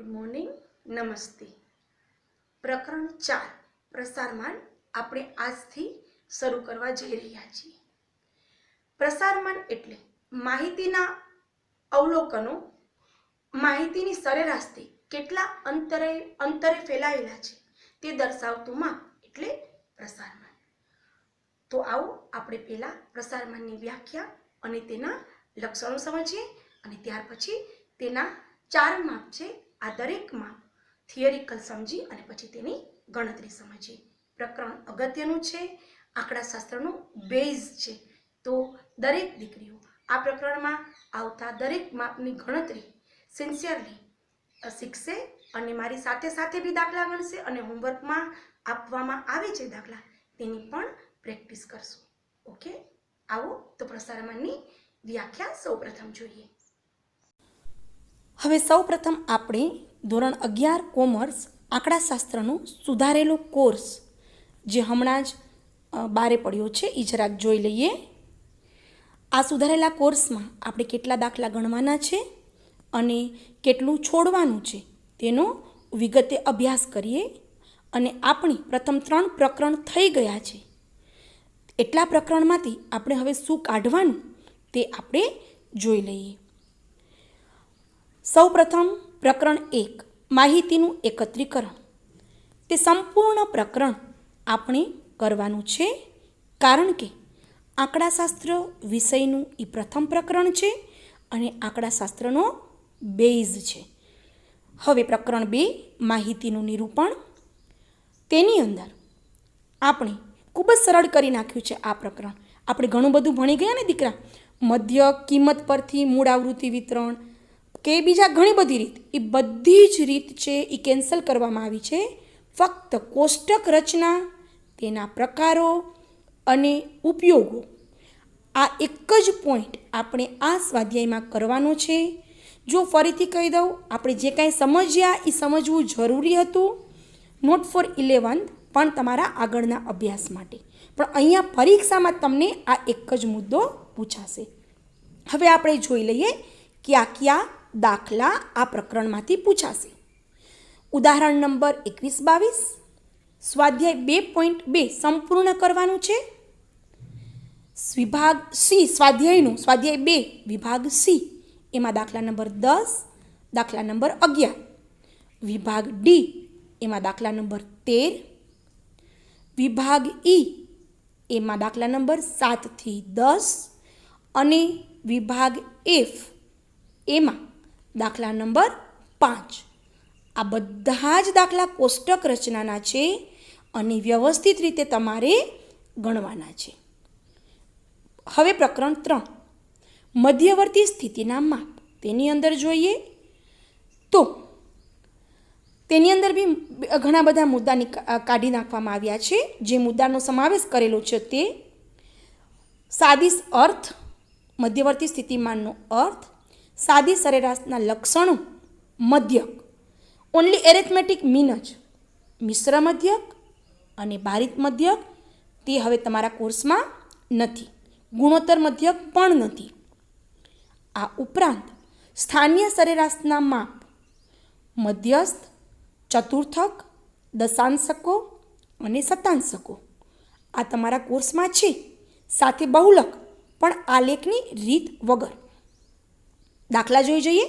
Good morning, નમસ્તે. પ્રકરણ 4 પ્રસારમાન આપણે આજથી શરૂ કરવા જઈ રહ્યા છીએ. પ્રસારમાન એટલે માહિતીના અવલોકનો માહિતીની સરેરાશથી કેટલા અંતરે ફેલાયેલા છે તે દર્શાવતું માપ એટલે પ્રસારમાન. તો આવો આપણે પહેલા પ્રસારમાનની વ્યાખ્યા અને તેના લક્ષણો સમજીએ અને ત્યાર પછી તેના 4 માપ છે. આ દરેક માપ થિયરિકલ સમજી અને પછી તેની ગણતરી સમજીએ. પ્રકરણ અગત્યનું છે, આંકડાશાસ્ત્રનું બેઝ છે. તો દરેક દીકરીઓ આ પ્રકરણમાં આવતા દરેક માપની ગણતરી સિન્સિયરલી શીખશે અને મારી સાથે સાથે બી દાખલા ગણશે અને હોમવર્કમાં આપવામાં આવે છે દાખલા તેની પણ પ્રેક્ટિસ કરશું. ઓકે, આવો તો પ્રસારમાનની વ્યાખ્યા સૌપ્રથમ જોઈએ. હવે સૌપ્રથમ આપણે ધોરણ 11 કોમર્સ આંકડાશાસ્ત્રનો સુધારેલો કોર્સ જે હમણાં જ બારે પડ્યો છે એ જરાક જોઈ લઈએ. આ સુધારેલા કોર્સમાં આપણે કેટલા દાખલા ગણવાના છે અને કેટલું છોડવાનું છે તેનો વિગતે અભ્યાસ કરીએ. અને આપણી પ્રથમ 3 પ્રકરણ થઈ ગયા છે. એટલા પ્રકરણમાંથી આપણે હવે શું કાઢવાનું તે આપણે જોઈ લઈએ. સૌપ્રથમ પ્રકરણ 1 માહિતીનું એકત્રીકરણ. તે સંપૂર્ણ પ્રકરણ આપણે કરવાનું છે કારણ કે આંકડાશાસ્ત્ર વિષયનું એ પ્રથમ પ્રકરણ છે અને આંકડાશાસ્ત્રનો બેઝ છે. હવે પ્રકરણ 2 માહિતીનું નિરૂપણ. તેની અંદર આપણે ખૂબ જ સરળ કરી નાખ્યું છે આ પ્રકરણ. આપણે ઘણું બધું ભણી ગયા ને દીકરા, મધ્ય કિંમત પરથી મૂળ આવૃત્તિ વિતરણ કે બીજા ઘણી બધી રીત, એ બધી જ રીત છે એ કેન્સલ કરવામાં આવી છે. ફક્ત કોષ્ટક રચના, તેના પ્રકારો અને ઉપયોગો, આ એક જ પોઈન્ટ આપણે આ સ્વાધ્યાયમાં કરવાનો છે. જો ફરીથી કહી દઉં, આપણે જે કાંઈ સમજ્યા એ સમજવું જરૂરી હતું, નોટ ફોર 11 પણ તમારા આગળના અભ્યાસ માટે. પણ અહીંયા પરીક્ષામાં તમને આ એક જ મુદ્દો પૂછાશે. હવે આપણે જોઈ લઈએ કયા દાખલા આ પ્રકરણમાંથી પૂછાશે. ઉદાહરણ નંબર 21-22, સ્વાધ્યાય 2.2 સંપૂર્ણ કરવાનું છે. વિભાગ સી સ્વાધ્યાય 2 વિભાગ સી એમાં દાખલા નંબર 10, દાખલા નંબર 11. વિભાગ ડી એમાં દાખલા નંબર 13. વિભાગ ઈ એમાં દાખલા નંબર 7 થી 10 અને વિભાગ એફ એમાં દાખલા નંબર 5. આ બધા જ દાખલા કોષ્ટક રચનાના છે અને વ્યવસ્થિત રીતે તમારે ગણવાના છે. હવે પ્રકરણ 3 મધ્યવર્તી સ્થિતિના માપ. તેની અંદર જોઈએ તો તેની અંદર બી ઘણા બધા મુદ્દાની કાઢી નાખવામાં આવ્યા છે. જે મુદ્દાનો સમાવેશ કરેલો છે તે સાદી અર્થ, મધ્યવર્તી સ્થિતિમાનનો અર્થ, સાદી સરેરાશના લક્ષણો, મધ્યક, ઓનલી એરેથમેટિક મીન જ, મિશ્ર મધ્યક અને ભારિત મધ્યક તે હવે તમારા કોર્સમાં નથી. ગુણોત્તર મધ્યક પણ નથી. આ ઉપરાંત સ્થાનીય સરેરાશના માપ, મધ્યસ્થ, ચતુર્થક, દશાંશકો અને શતાંશકો આ તમારા કોર્સમાં છે. સાથે બહુલક પણ આલેખની રીત વગર. દાખલા જોઈ જઈએ.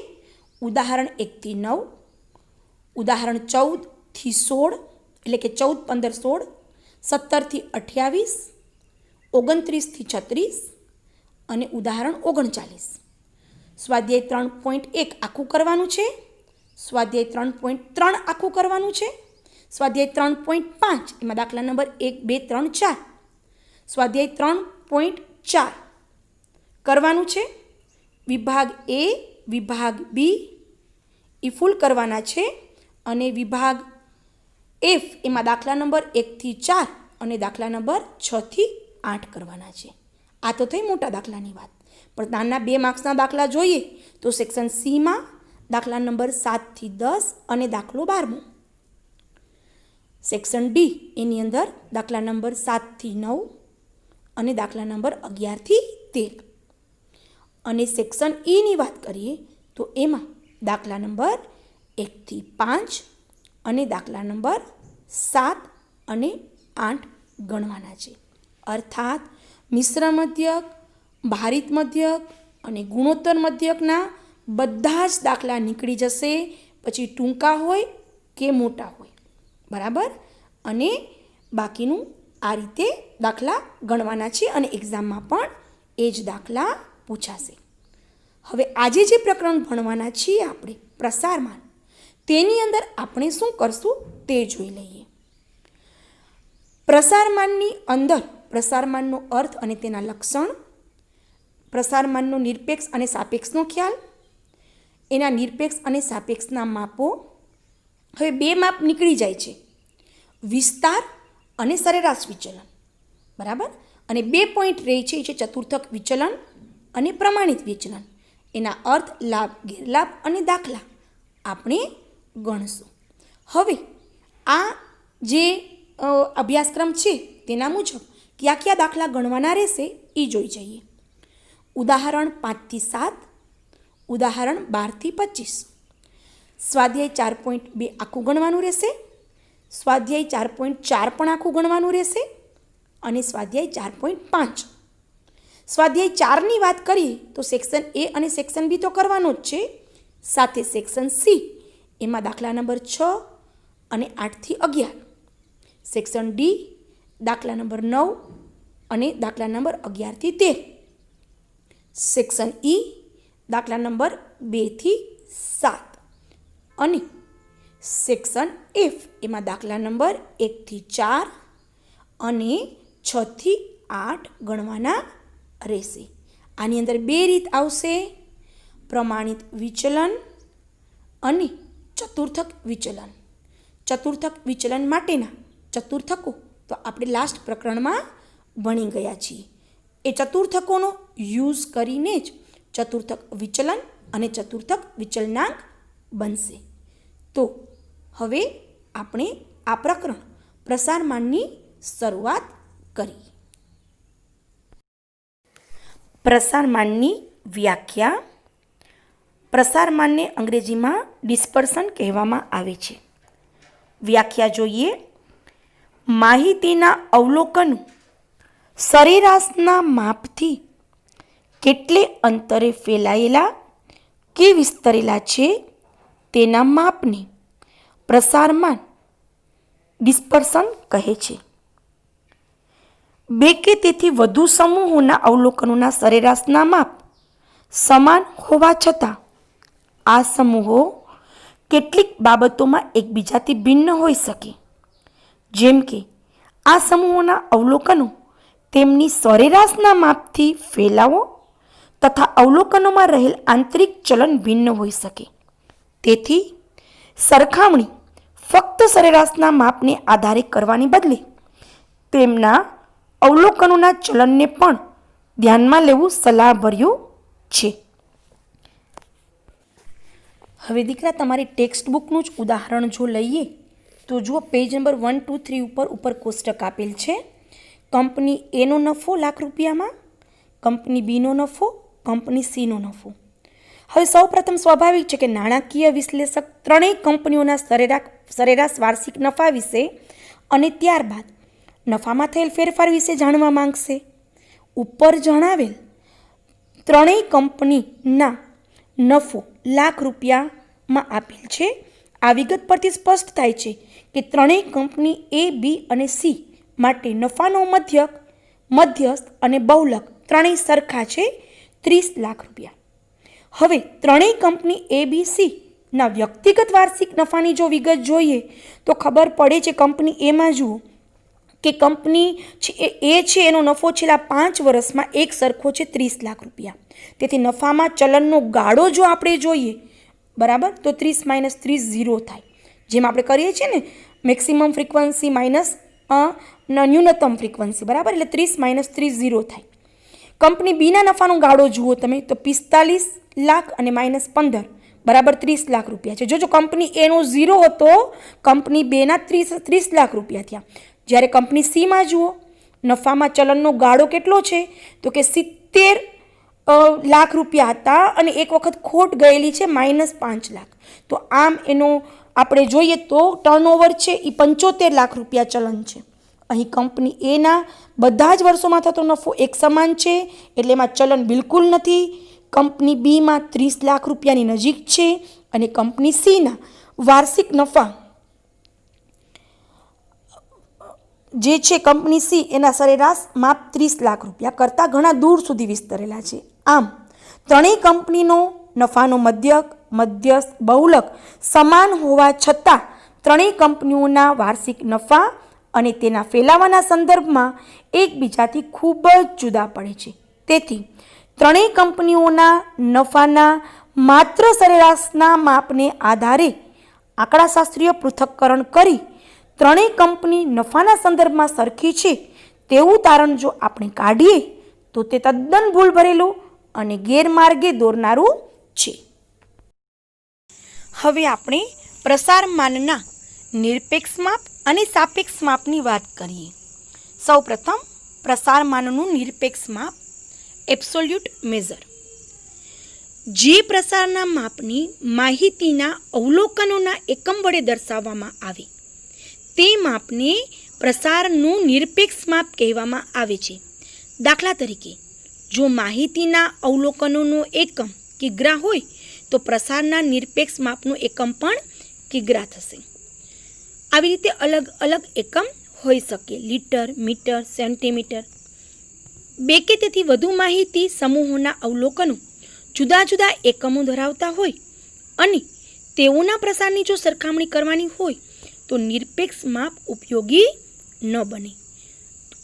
ઉદાહરણ 1 થી 9, ઉદાહરણ 14 થી 16 એટલે કે 14, 15, 16, 17 થી 28, 29 થી 36 અને ઉદાહરણ 39. સ્વાધ્યાય 3.1 આખું કરવાનું છે. સ્વાધ્યાય 3.3 આખું કરવાનું છે. સ્વાધ્યાય 3.5 એમાં દાખલા નંબર 1, 2, 3, 4. સ્વાધ્યાય 3.4 કરવાનું છે. વિભાગ એ, વિભાગ બી એ ફૂલ કરવાના છે અને વિભાગ એફ એમાં દાખલા નંબર 1 થી 4 અને દાખલા નંબર 6 થી 8 કરવાના છે. આ તો થઈ મોટા દાખલાની વાત. પણ નાના 2 માર્ક્સના દાખલા જોઈએ તો સેક્શન સીમાં દાખલા નંબર 7 થી 10 અને દાખલો 12મો. સેક્શન ડી એની અંદર દાખલા નંબર 7 થી 9 અને દાખલા નંબર 11 થી 13. અને સેક્શન ઈની વાત કરીએ તો એમાં દાખલા નંબર 1 થી 5 અને દાખલા નંબર 7 અને 8 ગણવાના છે. અર્થાત મિશ્ર મધ્યક, ભારિત મધ્યક અને ગુણોત્તર મધ્યકના બધા જ દાખલા નીકળી જશે, પછી ટૂંકા હોય કે મોટા હોય, બરાબર. અને બાકીનું આ રીતે દાખલા ગણવાના છે અને એક્ઝામમાં પણ એ જ દાખલા પૂછાશે. હવે આજે જે પ્રકરણ ભણવાના છીએ આપણે પ્રસારમાન, તેની અંદર આપણે શું કરશું તે જોઈ લઈએ. પ્રસારમાનની અંદર પ્રસારમાનનો અર્થ અને તેના લક્ષણ, પ્રસારમાનનો નિરપેક્ષ અને સાપેક્ષનો ખ્યાલ, એના નિરપેક્ષ અને સાપેક્ષના માપો. હવે 2 માપ નીકળી જાય છે, વિસ્તાર અને સરેરાશ વિચલન, બરાબર. અને 2 પોઈન્ટ રહે છે એ છે ચતુર્થક વિચલન અને પ્રમાણિત વિચલન. એના અર્થ, લાભ, ગેરલાભ અને દાખલા આપણે ગણશું. હવે આ જે અભ્યાસક્રમ છે તેના મુજબ કયા કયા દાખલા ગણવાના રહેશે એ જોઈ જઈએ. ઉદાહરણ 5 થી 7, ઉદાહરણ 12 થી 25. સ્વાધ્યાય 4.2 આખું ગણવાનું રહેશે, સ્વાધ્યાય 4.4 પણ આખું ગણવાનું રહેશે અને સ્વાધ્યાય 4.5. સ્વાધ્યાય 4ની વાત કરીએ તો સેક્શન એ અને સેક્શન બી તો કરવાનો જ છે, સાથે સેક્શન સી એમાં દાખલા નંબર 6 અને 8 થી 11, સેક્શન ડી દાખલા નંબર 9 અને દાખલા નંબર 11 થી 13, સેક્શન ઈ દાખલા નંબર 2 થી 7 અને સેક્શન એફ એમાં દાખલા નંબર 1 થી 4 અને 6 થી 8 ગણવાના રહેશે. આની અંદર 2 રીત આવશે, પ્રમાણિત વિચલન અને ચતુર્થક વિચલન. ચતુર્થક વિચલન માટેના ચતુર્થકો તો આપણે લાસ્ટ પ્રકરણમાં ભણી ગયા છીએ. એ ચતુર્થકોનો યુઝ કરીને જ ચતુર્થક વિચલન અને ચતુર્થક વિચલનાંક બનશે. તો હવે આપણે આ પ્રકરણ પ્રસારમાનની શરૂઆત કરીએ. પ્રસારમાનની વ્યાખ્યા. પ્રસારમાનને અંગ્રેજીમાં ડિસ્પર્સન કહેવામાં આવે છે. વ્યાખ્યા જોઈએ. માહિતીના અવલોકનો સરેરાશના માપથી કેટલે અંતરે ફેલાયેલા કે વિસ્તરેલા છે તેના માપને પ્રસારમાન ડિસ્પર્સન કહે છે. 2 કે તેથી વધુ સમૂહોના અવલોકનોના સરેરાશના માપ સમાન હોવા છતાં આ સમૂહો કેટલીક બાબતોમાં એકબીજાથી ભિન્ન હોઈ શકે. જેમ કે આ સમૂહોના અવલોકનો તેમની સરેરાશના માપથી ફેલાવો તથા અવલોકનોમાં રહેલ આંતરિક ચલન ભિન્ન હોઈ શકે. તેથી સરખામણી ફક્ત સરેરાશના માપને આધારે કરવાની બદલે તેમના અવલોકનોના ચલનને પણ ધ્યાનમાં લેવું સલાહભર્યું છે. હવે દીકરા તમારી ટેક્સ્ટ બુકનું જ ઉદાહરણ જો લઈએ તો જુઓ પેજ નંબર 1, 2, 3 ઉપર કોષ્ટક આપેલ છે. કંપની એનો નફો લાખ રૂપિયામાં, કંપની બીનો નફો, કંપની સીનો નફો. હવે સૌપ્રથમ સ્વાભાવિક છે કે નાણાકીય વિશ્લેષક ત્રણેય કંપનીઓના સરેરાશ વાર્ષિક નફા વિશે અને ત્યારબાદ નફામાં થયેલ ફેરફાર વિશે જાણવા માંગશે. ઉપર જણાવેલ ત્રણેય કંપનીના નફો લાખ રૂપિયામાં આપેલ છે. આ વિગત પરથી સ્પષ્ટ થાય છે કે ત્રણેય કંપની એ, બી અને સી માટે નફાનો મધ્યસ્થ અને બહુલક ત્રણેય સરખા છે 30 લાખ રૂપિયા. હવે ત્રણેય કંપની એ, બી, સીના વ્યક્તિગત વાર્ષિક નફાની જો વિગત જોઈએ તો ખબર પડે છે. કંપની એમાં જુઓ કે કંપની એ છે એનો નફો છેલ્લા 5 વર્ષમાં એક સરખો છે 30 લાખ રૂપિયા. તેથી નફામાં ચલનનો ગાળો જો આપણે જોઈએ, બરાબર, તો 30 - 30 0 થાય. જેમ આપણે કરીએ છીએ ને મેક્સિમમ ફ્રીક્વન્સી માઇનસ ન્યૂનતમ ફ્રીક્વન્સી, બરાબર, એટલે 30 - 30 0 થાય. કંપની બીના નફાનો ગાળો જુઓ તમે તો 45 લાખ અને -15 બરાબર 30 લાખ રૂપિયા છે. જો કંપની એનો 0 હતો, કંપની બેના 30 લાખ રૂપિયા થયા. જ્યારે કંપની સીમાં જુઓ નફામાં ચલનનો ગાળો કેટલો છે તો કે 70 લાખ રૂપિયા હતા અને એક વખત ખોટ ગયેલી છે -5 લાખ. તો આમ એનો આપણે જોઈએ તો ટર્નઓવર છે એ 75 લાખ રૂપિયા ચલન છે. અહીં કંપની એના બધા જ વર્ષોમાં થતો નફો એક સમાન છે એટલે એમાં ચલન બિલકુલ નથી. કંપની બીમાં 30 લાખ રૂપિયાની નજીક છે અને કંપની સીના વાર્ષિક નફા જે છે કંપની સી એના સરેરાશ માપ 30 લાખ રૂપિયા કરતાં ઘણા દૂર સુધી વિસ્તરેલા છે. આમ ત્રણેય કંપનીનો નફાનો મધ્યસ્થ બહુલક સમાન હોવા છતાં ત્રણેય કંપનીઓના વાર્ષિક નફા અને તેના ફેલાવાના સંદર્ભમાં એકબીજાથી ખૂબ જ જુદા પડે છે. તેથી ત્રણેય કંપનીઓના નફાના માત્ર સરેરાશના માપને આધારે આંકડાશાસ્ત્રીય પૃથક્કરણ કરી ત્રણેય કંપની નફાના સંદર્ભમાં સરખી છે તેવું તારણ જો આપણે કાઢીએ તો તે તદ્દન ભૂલ ભરેલું અને ગેરમાર્ગે દોરનારું છે. હવે આપણે પ્રસારમાનના નિરપેક્ષ માપ અને સાપેક્ષ માપની વાત કરીએ. સૌપ્રથમ પ્રસારમાનનું નિરપેક્ષ માપ એબ્સોલ્યુટ મેઝર. જે પ્રસારના માપની માહિતીના અવલોકનોના એકમ વડે દર્શાવવામાં આવે તે માપને પ્રસારનું નિરપેક્ષ માપ કહેવામાં આવે છે. દાખલા તરીકે જો માહિતીના અવલોકનોનો એકમ કિગ્રા હોય તો પ્રસારના નિરપેક્ષ માપનું એકમ પણ કિગ્રા થશે. આવી રીતે અલગ અલગ એકમ હોઈ શકે, લીટર, મીટર, સેન્ટીમીટર. બે કે તેથી વધુ માહિતી સમૂહોના અવલોકનો જુદા જુદા એકમો ધરાવતા હોય અને તેઓના પ્રસારની જો સરખામણી કરવાની હોય તો નિરપેક્ષ માપ ઉપયોગી ન બને.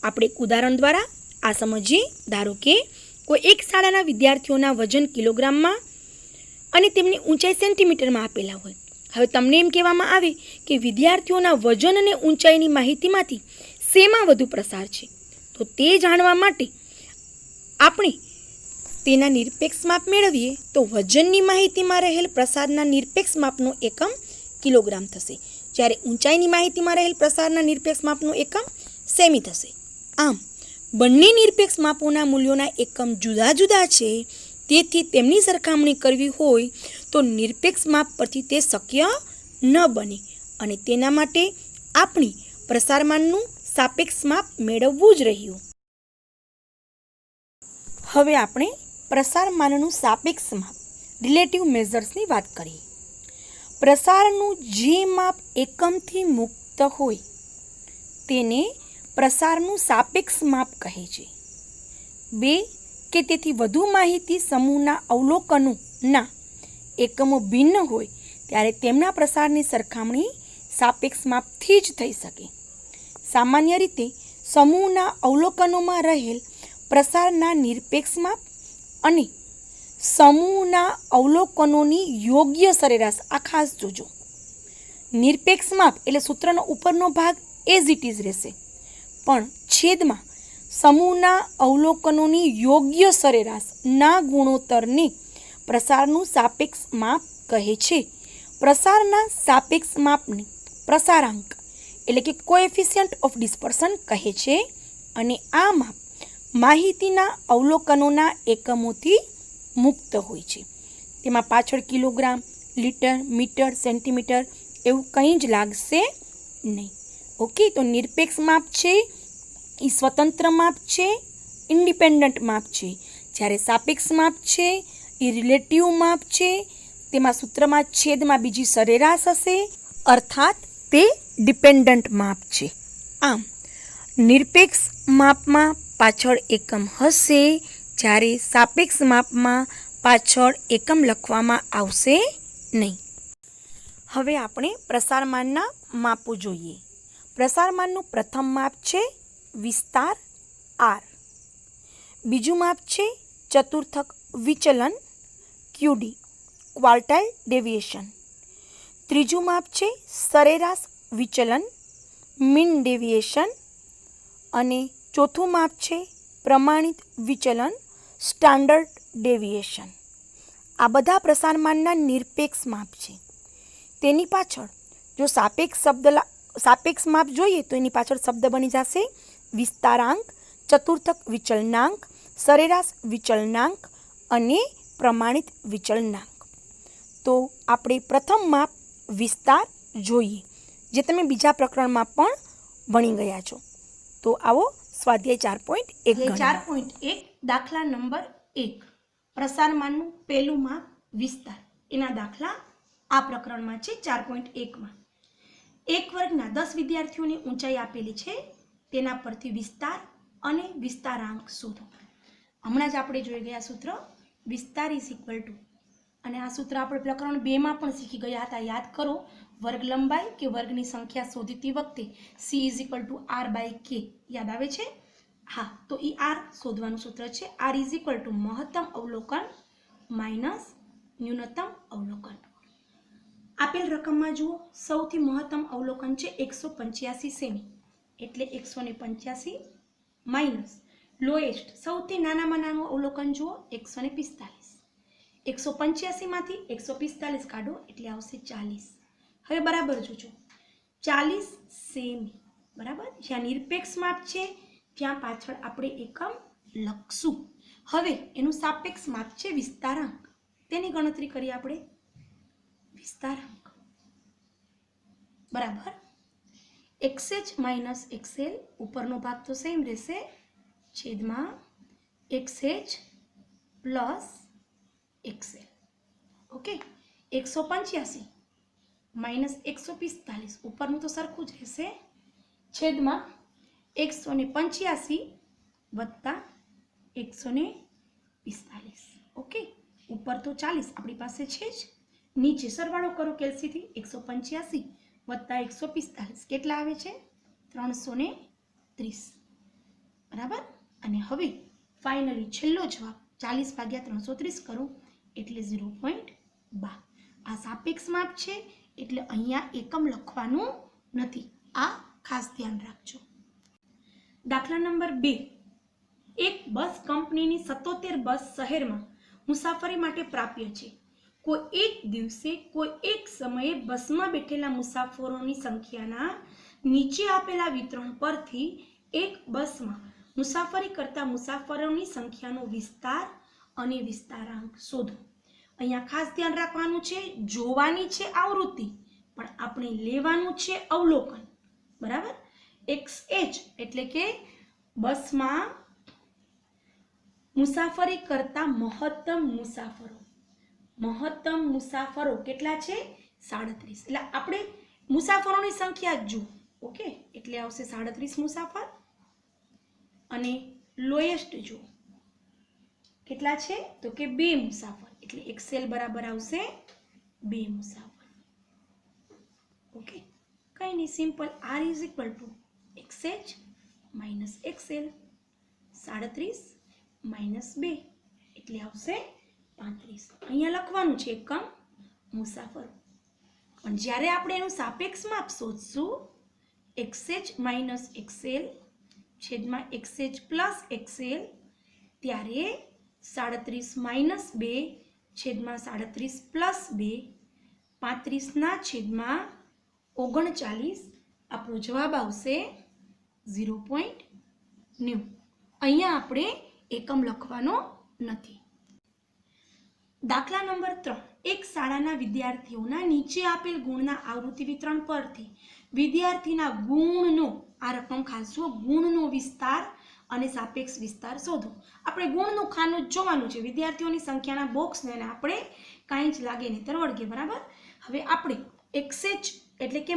આપણે એક ઉદાહરણ દ્વારા આ સમજીએ. ધારો કે કોઈ એક શાળાના વિદ્યાર્થીઓના વજન કિલોગ્રામમાં અને તેમની ઊંચાઈ સેન્ટીમીટરમાં આપેલા હોય. હવે તમને એમ કહેવામાં આવે કે વિદ્યાર્થીઓના વજન અને ઊંચાઈની માહિતીમાંથી શેમાં વધુ પ્રસાર છે, તો તે જાણવા માટે આપણે તેના નિરપેક્ષ માપ મેળવીએ તો વજનની માહિતીમાં રહેલ પ્રસારના નિરપેક્ષ માપનો એકમ કિલોગ્રામ થશે, જ્યારે ઊંચાઈની માહિતીમાં રહેલ પ્રસારના નિરપેક્ષ માપનો એકમ સેમી થશે. આમ બંને નિરપેક્ષ માપોના મૂલ્યોના એકમ જુદા જુદા છે, તેથી તેમની સરખામણી કરવી હોય તો નિરપેક્ષ માપ પરથી તે શક્ય ન બને અને તેના માટે આપણે પ્રસારમાનનું સાપેક્ષ માપ મેળવવું જ રહ્યું. હવે આપણે પ્રસારમાનનું સાપેક્ષ માપ રિલેટિવ મેઝર્સની વાત કરીએ. પ્રસારનું જે માપ એકમથી મુક્ત હોય તેને પ્રસારનું સાપેક્ષ માપ કહે છે. બે કે તેથી વધુ માહિતી સમૂહના અવલોકનોના એકમો ભિન્ન હોય ત્યારે તેમના પ્રસારની સરખામણી સાપેક્ષ માપથી જ થઈ શકે. સામાન્ય રીતે સમૂહના અવલોકનોમાં રહેલ પ્રસારના નિરપેક્ષ માપ અને સમૂહના અવલોકનોની યોગ્ય સરેરાશ, આ ખાસ જોજો. નિરપેક્ષ માપ એટલે સૂત્રનો ઉપરનો ભાગ એઝ ઇટ ઇઝ રહેશે, પણ છેદમાં સમૂહના અવલોકનોની યોગ્ય સરેરાશના ગુણોત્તરને પ્રસારનું સાપેક્ષ માપ કહે છે. પ્રસારના સાપેક્ષ માપને પ્રસારાંક એટલે કે કોએફિશિયન્ટ ઓફ ડિસ્પર્સન કહે છે અને આ માપ માહિતીના અવલોકનોના એકમોથી મુક્ત હોય છે. તેમાં પાછળ કિલોગ્રામ, લીટર, મીટર, સેન્ટીમીટર એવું કંઈ જ લાગશે નહીં. ઓકે, તો નિરપેક્ષ માપ છે એ સ્વતંત્ર માપ છે, ઇન્ડિપેન્ડન્ટ માપ છે, જ્યારે સાપેક્ષ માપ છે એ રિલેટિવ માપ છે. તેમાં સૂત્રમાં છેદમાં બીજી સરેરાશ હશે, અર્થાત તે ડિપેન્ડન્ટ માપ છે. આમ નિરપેક્ષ માપમાં પાછળ એકમ હશે, જ્યારે સાપેક્ષ માપમાં પાછળ એકમ લખવામાં આવશે નહીં. હવે આપણે પ્રસારમાનના માપો જોઈએ. પ્રસારમાનનું પ્રથમ માપ છે વિસ્તાર આર. બીજું માપ છે ચતુર્થક વિચલન ક્યુડી, ક્વાર્ટાઇલ ડેવિએશન. ત્રીજું માપ છે સરેરાશ વિચલન મીન ડેવિએશન અને ચોથું માપ છે પ્રમાણિત વિચલન સ્ટાન્ડર્ડ ડેવિએશન. આ બધા પ્રસારમાનના નિરપેક્ષ માપ છે. તેની પાછળ જો સાપેક્ષ માપ જોઈએ તો એની પાછળ શબ્દ બની જશે વિસ્તારાંક, ચતુર્થક વિચલનાંક, સરેરાશ વિચલનાંક અને પ્રમાણિત વિચલનાંક. તો આપણે પ્રથમ માપ વિસ્તાર જોઈએ, જે તમે બીજા પ્રકરણમાં પણ ભણી ગયા છો. તો આવો સ્વાધ્યાય 4.1 4.1 દાખલા નંબર 1 પ્રસારમાનનું પહેલું માપ વિસ્તાર એના દાખલા આ પ્રકરણમાં છે 4.1માં. એક વર્ગના 10 વિદ્યાર્થીઓની ઊંચાઈ આપેલી છે, તેના પરથી વિસ્તાર અને વિસ્તારાંક શોધો. હમણાં જ આપણે જોઈ ગયા સૂત્ર વિસ્તાર ઇઝ ઇક્વલ ટુ, અને આ સૂત્ર આપણે પ્રકરણ 2માં પણ શીખી ગયા હતા, યાદ કરો. વર્ગ લંબાઈ કે વર્ગની સંખ્યા શોધતી વખતે C is equal to R by K યાદ આવે છે? હા, તો એ આર શોધવાનું સૂત્ર છે. આર ઇઝ ઇક્વલ ટુ મહત્તમ અવલોકન માઇનસ ન્યૂનતમ અવલોકન. આપેલ રકમમાં જુઓ, સૌથી મહત્તમ અવલોકન છે 185 સેમી, એટલે 185 માઇનસ લોએસ્ટ સૌથી નાનામાં નાનું અવલોકન જુઓ 145. 185માંથી 145 કાઢો એટલે આવશે 40. હવે બરાબર જોજો, 40 સેમી, બરાબર. જ્યાં નિરપેક્ષ માપ છે ત્યાં પાછળ આપણે એકમ લખશું. હવે એનું સાપેક્ષ માપ છે વિસ્તારાંક, તેની ગણતરી કરીએ આપણે. વિસ્તારાંક બરાબર xh માઇનસ xl, ઉપરનો ભાગ તો સેમ રહેશે, છેદમાં xh plus xl. Okay, 185 minus 145, ઉપરનું તો સરખું જ રહેશે, છેદમાં 185 વત્તા 145. ઓકે, ઉપર તો 40 આપણી પાસે છે જ, નીચે સરવાળો કરો કેલ્સીથી, 185 વત્તા 145 કેટલા આવે છે? 330, બરાબર. અને હવે ફાઇનલી છેલ્લો જવાબ 40 ભાગ્યા 330 કરો એટલે 0.2. આ સાપેક્ષ માપ છે એટલે અહીંયા એકમ લખવાનું નથી, આ ખાસ ધ્યાન રાખજો. દાખલા નંબર 2, એક બસ કંપનીની 77 બસ શહેરમાં મુસાફરી માટે પ્રાપ્ય છે. કોઈ એક દિવસે કોઈ એક સમયે બસમાં બેઠેલા મુસાફરોની સંખ્યાના નીચે આપેલા વિતરણ પરથી એક બસમાં મુસાફરી કરતા મુસાફરોની સંખ્યાનો વિસ્તાર અને વિસ્તારાંક શોધો. અહીંયા ખાસ ધ્યાન રાખવાનું છે, જોવાની છે આવૃત્તિ, પણ આપણે લેવાનું છે અવલોકન, બરાબર. XH એટલે કે બસમાં મુસાફરી કરતા મહત્તમ મુસાફરો કેટલા છે? 37. એટલે આપણે મુસાફરોની સંખ્યા જ જુઓ. ઓકે, એટલે આવશે 37 મુસાફર. અને લોએસ્ટ જુઓ કેટલા છે? તો કે 2 મુસાફર, એટલે XL બરાબર આવશે 2 મુસાફર. ઓકે, કઈ નહીં, simple. R is equal to XH minus XL, 37 minus 2 એટલે આવશે 35. અહીંયા લખવાનું છે એકમ મુસાફરો, પણ જ્યારે આપણે એનું સાપેક્ષ માપ શોધશું XH માઇનસ XL છેદમાં XH પ્લસ XL, ત્યારે 37 માઇનસ 2 છેદમાં 37 પ્લસ 2, 35ના છેદમાં 39, આપણો જવાબ આવશે 0.9. અહીંયા આપણે એકમ લખવાનો નથી. દાખલા નંબર 3, એક શાળાના વિદ્યાર્થીઓના નીચે આપેલ ગુણના આવૃત્તિ વિતરણ પરથી વિદ્યાર્થીના ગુણનો, આ રકમ ખાસ જુઓ, ગુણનો વિસ્તાર અને સાપેક્ષ વિસ્તાર શોધો. આપણે ગુણનું ખાનું જ જોવાનું છે, વિદ્યાર્થીઓની સંખ્યાના બોક્સને આપણે કાંઈ જ લાગે નહીં તરવળગે, બરાબર. હવે આપણે XH એટલે કે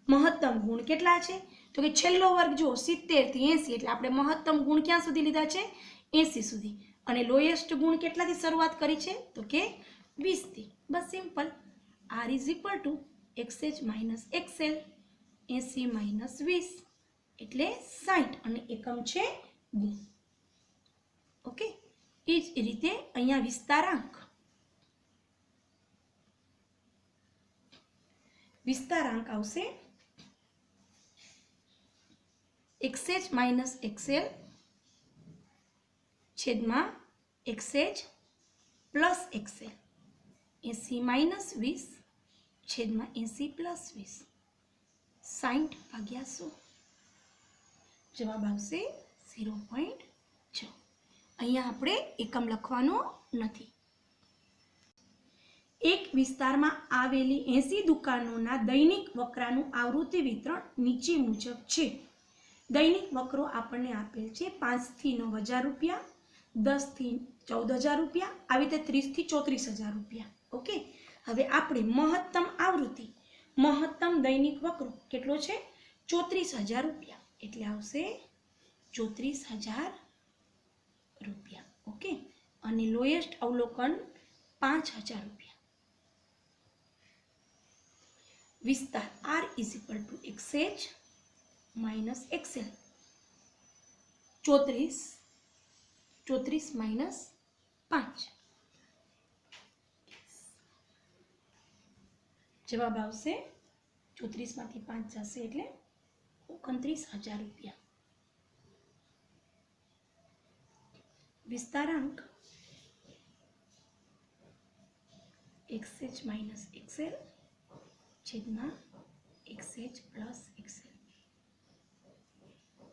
મહત્તમ ગુણ કેટલા છે? તો કે છેલ્લો વર્ગ જો 70 થી 80, એટલે આપણે મહત્તમ ગુણ ક્યાં સુધી લીધા છે? 80 સુધી. અને લોએસ્ટ ગુણ કેટલાથી શરૂઆત કરી છે? તો કે 20 થી. બસ simple. R is equal to XH minus XL, 80 minus 20 એટલે 60, અને એકમ છે ગુણ. ઓકે, એ જ રીતે અહીંયા વિસ્તારાંક આવશે XH માઇનસ XL છેદમાં XH પ્લસ XL, 80 માઇનસ 20 છેદમાં 80 પ્લસ 20, 60 ભાગ્યા 100, જવાબ આવશે 0.6. અહીંયા આપણે એકમ લખવાનો નથી. એક વિસ્તારમાં આવેલી 80 દુકાનોના દૈનિક વકરાનું આવૃત્તિ વિતરણ નીચે મુજબ છે. દૈનિક વકરો આપણને આપેલ છે 5 થી 9,000 રૂપિયા, 10 થી 14,000 રૂપિયા, આવી રીતે 30 થી 34,000 રૂપિયા. ઓકે, હવે આપણે મહત્તમ આવૃત્તિ, મહત્તમ દૈનિક વકરો કેટલો છે? 34,000 રૂપિયા, એટલે આવશે 34,000 રૂપિયા. ઓકે, અને લોએસ્ટ અવલોકન 5,000 રૂપિયા. વિસ્તાર R is equal to XH minus XL. 34 minus 5, જવાબ આવશે 34 માંથી 5 જશે એટલે 29,000 રૂપિયા. વિસ્તારાંક XH માઇનસ XL છેદમાં XH પ્લસ XL.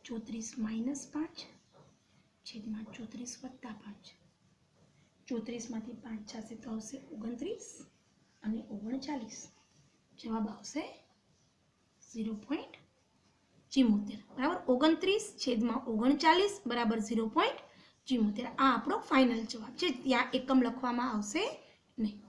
34 માઇનસ 5 છેદમાં 34 વત્તા 5. 34 માંથી 5 જશે તો આવશે 29 અને 39. જવાબ આવશે 0.74. બરાબર, 29 છેદમાં 39 બરાબર 0.74. આ આપણો ફાઇનલ જવાબ છે. ત્યાં એકમ લખવામાં આવશે નહીં.